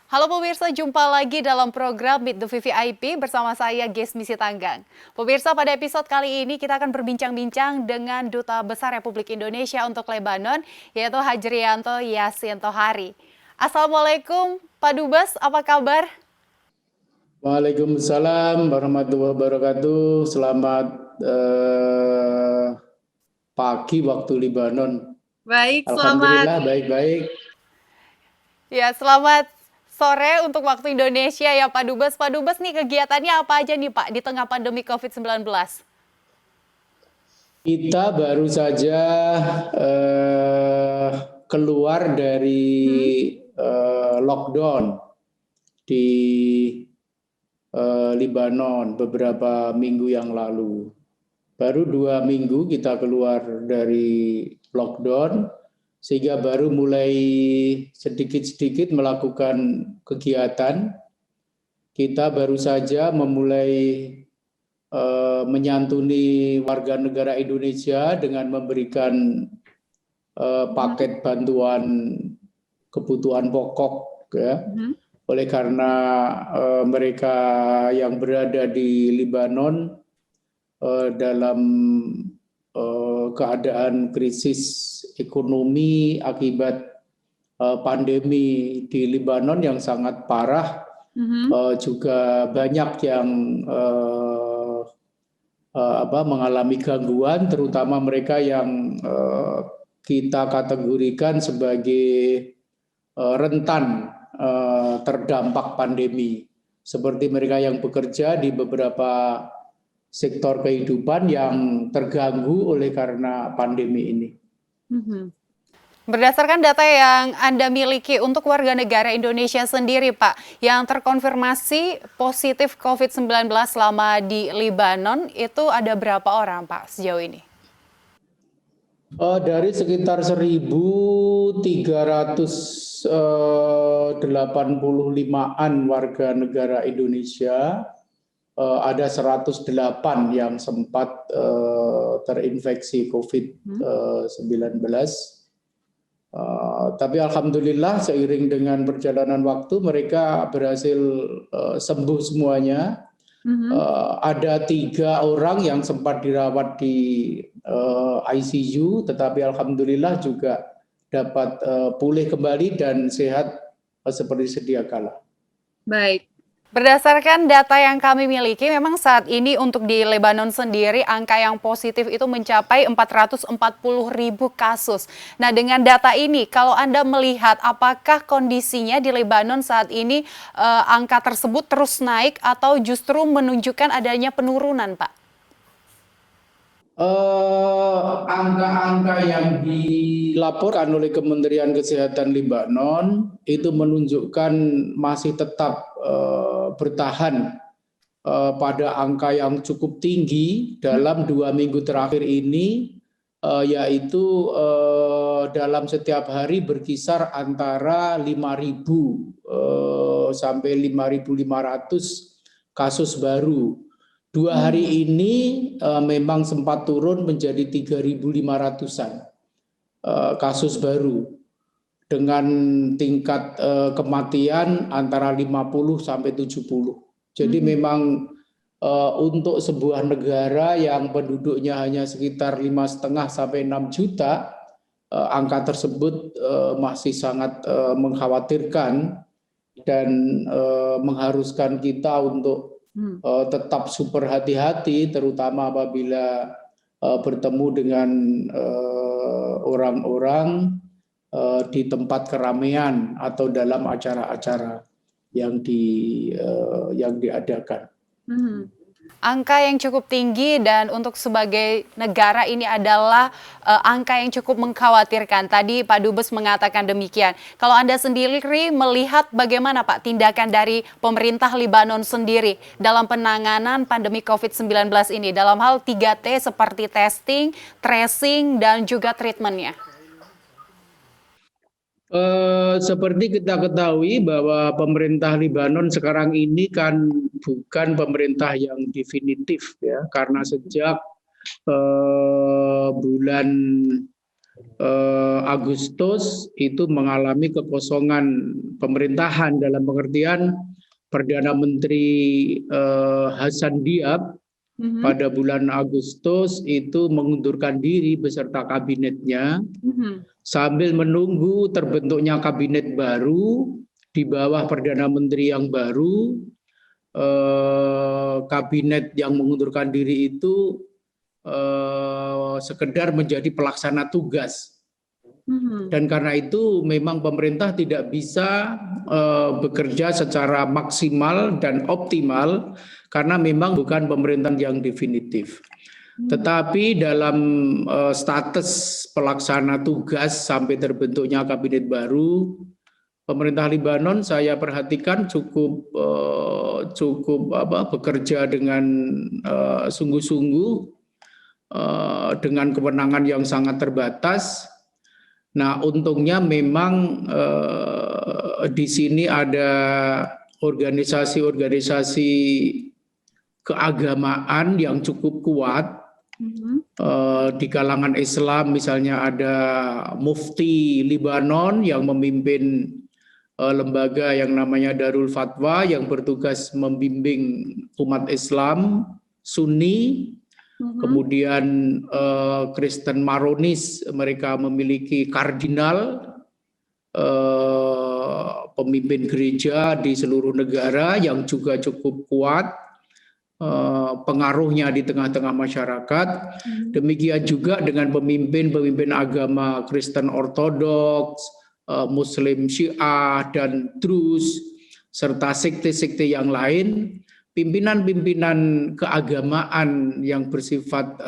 Halo pemirsa, jumpa lagi dalam program Meet the VVIP bersama saya Gesmi Sitanggang. Pemirsa, pada episode kali ini kita akan berbincang-bincang dengan Duta Besar Republik Indonesia untuk Lebanon, yaitu Hajrianto Yassin Tohari. Assalamualaikum Pak Dubes, apa kabar? Waalaikumsalam warahmatullahi wabarakatuh. Selamat pagi waktu Libanon. Baik, selamat. Alhamdulillah baik-baik. Ya, selamat sore untuk waktu Indonesia ya Pak Dubes. Pak Dubes nih kegiatannya apa aja nih Pak di tengah pandemi COVID-19? Kita baru saja keluar dari lockdown di Libanon beberapa minggu yang lalu. Baru 2 minggu kita keluar dari lockdown, sehingga baru mulai sedikit-sedikit melakukan kegiatan. Kita baru saja memulai menyantuni warga negara Indonesia dengan memberikan paket bantuan kebutuhan pokok, ya. Oleh karena mereka yang berada di Libanon dalam keadaan krisis ekonomi akibat pandemi di Libanon yang sangat parah, juga banyak yang mengalami gangguan, terutama mereka yang kita kategorikan sebagai rentan terdampak pandemi, seperti mereka yang bekerja di beberapa sektor kehidupan yang terganggu oleh karena pandemi ini. Berdasarkan data yang Anda miliki untuk warga negara Indonesia sendiri, Pak, yang terkonfirmasi positif COVID-19 selama di Libanon, itu ada berapa orang, Pak, sejauh ini? Dari sekitar 1.385-an warga negara Indonesia, ada 108 yang sempat terinfeksi COVID-19. Tapi alhamdulillah seiring dengan perjalanan waktu mereka berhasil sembuh semuanya. Ada 3 orang yang sempat dirawat di ICU, tetapi alhamdulillah juga dapat pulih kembali dan sehat seperti sedia kala. Baik. Berdasarkan data yang kami miliki, memang saat ini untuk di Lebanon sendiri angka yang positif itu mencapai 440.000 kasus. Nah, dengan data ini, kalau Anda melihat apakah kondisinya di Lebanon saat ini angka tersebut terus naik atau justru menunjukkan adanya penurunan, Pak? Angka-angka yang dilaporkan oleh Kementerian Kesehatan Libanon itu menunjukkan masih tetap bertahan pada angka yang cukup tinggi dalam 2 minggu terakhir ini, yaitu dalam setiap hari berkisar antara 5.000 sampai 5.500 kasus baru. 2 hari ini memang sempat turun menjadi 3.500-an kasus baru, dengan tingkat kematian antara 50 sampai 70. Jadi memang untuk sebuah negara yang penduduknya hanya sekitar 5,5 sampai 6 juta, angka tersebut masih sangat mengkhawatirkan dan mengharuskan kita untuk tetap super hati-hati, terutama apabila bertemu dengan orang-orang di tempat keramaian atau dalam acara-acara yang diadakan. Angka yang cukup tinggi dan untuk sebagai negara ini adalah angka yang cukup mengkhawatirkan. Tadi Pak Dubes mengatakan demikian. Kalau Anda sendiri melihat bagaimana Pak tindakan dari pemerintah Libanon sendiri dalam penanganan pandemi COVID-19 ini dalam hal 3T seperti testing, tracing, dan juga treatmentnya? Seperti kita ketahui bahwa pemerintah Libanon sekarang ini kan bukan pemerintah yang definitif, ya, karena sejak bulan Agustus itu mengalami kekosongan pemerintahan dalam pengertian Perdana Menteri Hasan Diab pada bulan Agustus itu mengundurkan diri beserta kabinetnya sambil menunggu terbentuknya kabinet baru di bawah Perdana Menteri yang baru. Kabinet yang mengundurkan diri itu sekedar menjadi pelaksana tugas. Dan karena itu memang pemerintah tidak bisa bekerja secara maksimal dan optimal karena memang bukan pemerintahan yang definitif. Tetapi dalam status pelaksana tugas sampai terbentuknya kabinet baru, pemerintah Libanon saya perhatikan cukup bekerja dengan sungguh-sungguh dengan kewenangan yang sangat terbatas. Nah, untungnya memang di sini ada organisasi-organisasi keagamaan yang cukup kuat. Di kalangan Islam misalnya ada Mufti Libanon yang memimpin lembaga yang namanya Darul Fatwa yang bertugas membimbing umat Islam Sunni. Kemudian Kristen Maronis, mereka memiliki kardinal, pemimpin gereja di seluruh negara yang juga cukup kuat pengaruhnya di tengah-tengah masyarakat. Demikian juga dengan pemimpin-pemimpin agama Kristen Ortodoks, Muslim Syiah dan Druze, serta sekte-sekte yang lain. Pimpinan-pimpinan keagamaan yang bersifat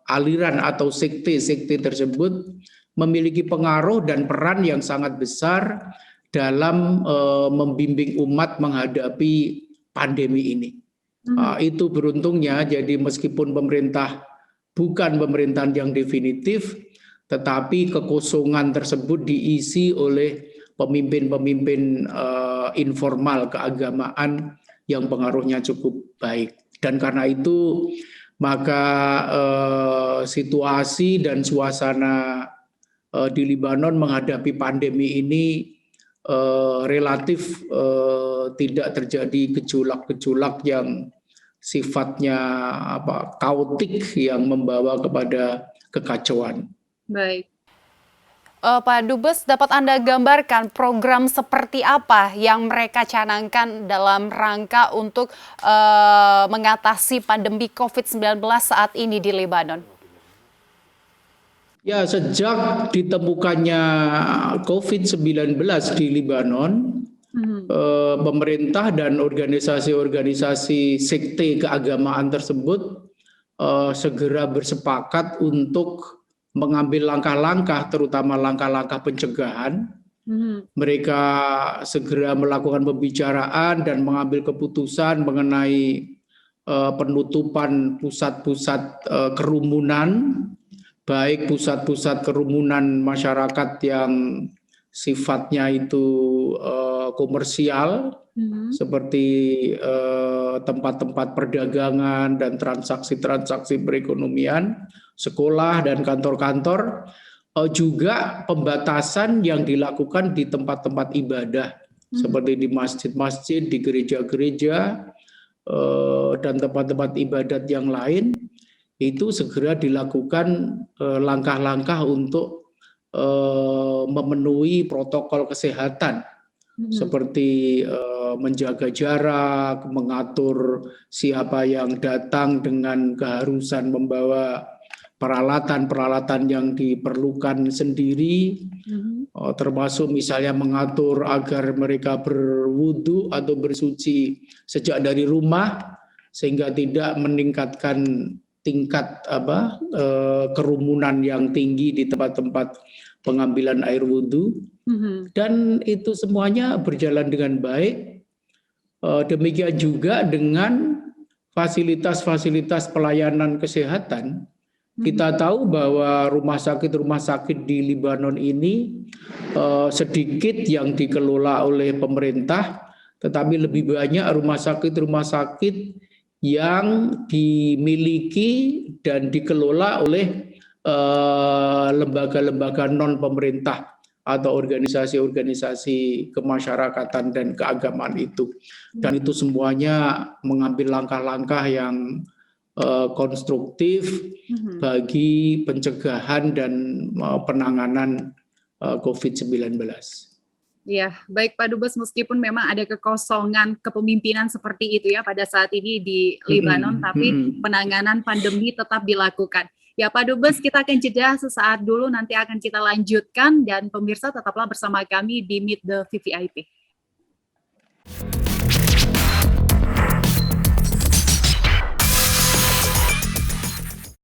aliran atau sekte-sekte tersebut memiliki pengaruh dan peran yang sangat besar dalam membimbing umat menghadapi pandemi ini. Itu beruntungnya, jadi meskipun pemerintah bukan pemerintahan yang definitif, tetapi kekosongan tersebut diisi oleh pemimpin-pemimpin informal keagamaan yang pengaruhnya cukup baik. Dan karena itu maka situasi dan suasana di Libanon menghadapi pandemi ini relatif tidak terjadi gejolak-gejolak yang sifatnya kaotik yang membawa kepada kekacauan. Baik. Pak Dubes, dapat Anda gambarkan program seperti apa yang mereka canangkan dalam rangka untuk mengatasi pandemi COVID-19 saat ini di Lebanon? Ya, sejak ditemukannya COVID-19 di Lebanon, pemerintah dan organisasi-organisasi sekte keagamaan tersebut segera bersepakat untuk mengambil langkah-langkah, terutama langkah-langkah pencegahan. Mereka segera melakukan pembicaraan dan mengambil keputusan mengenai penutupan pusat-pusat kerumunan, baik pusat-pusat kerumunan masyarakat yang sifatnya itu komersial, seperti tempat-tempat perdagangan dan transaksi-transaksi perekonomian, sekolah dan kantor-kantor, juga pembatasan yang dilakukan di tempat-tempat ibadah, seperti di masjid-masjid, di gereja-gereja, dan tempat-tempat ibadat yang lain, itu segera dilakukan langkah-langkah untuk memenuhi protokol kesehatan, seperti menjaga jarak, mengatur siapa yang datang dengan keharusan membawa peralatan-peralatan yang diperlukan sendiri, termasuk misalnya mengatur agar mereka berwudu atau bersuci sejak dari rumah, sehingga tidak meningkatkan tingkat kerumunan yang tinggi di tempat-tempat pengambilan air wudu. Dan itu semuanya berjalan dengan baik. Demikian juga dengan fasilitas-fasilitas pelayanan kesehatan. Kita tahu bahwa rumah sakit di Libanon ini sedikit yang dikelola oleh pemerintah, tetapi lebih banyak rumah sakit yang dimiliki dan dikelola oleh lembaga-lembaga non pemerintah atau organisasi-organisasi kemasyarakatan dan keagamaan itu. Dan itu semuanya mengambil langkah-langkah yang konstruktif bagi pencegahan dan penanganan COVID-19. Ya, baik Pak Dubes, meskipun memang ada kekosongan kepemimpinan seperti itu ya pada saat ini di Lebanon, tapi penanganan pandemi tetap dilakukan. Ya Pak Dubes, kita akan jeda sesaat dulu, nanti akan kita lanjutkan, dan pemirsa tetaplah bersama kami di Meet the VVIP.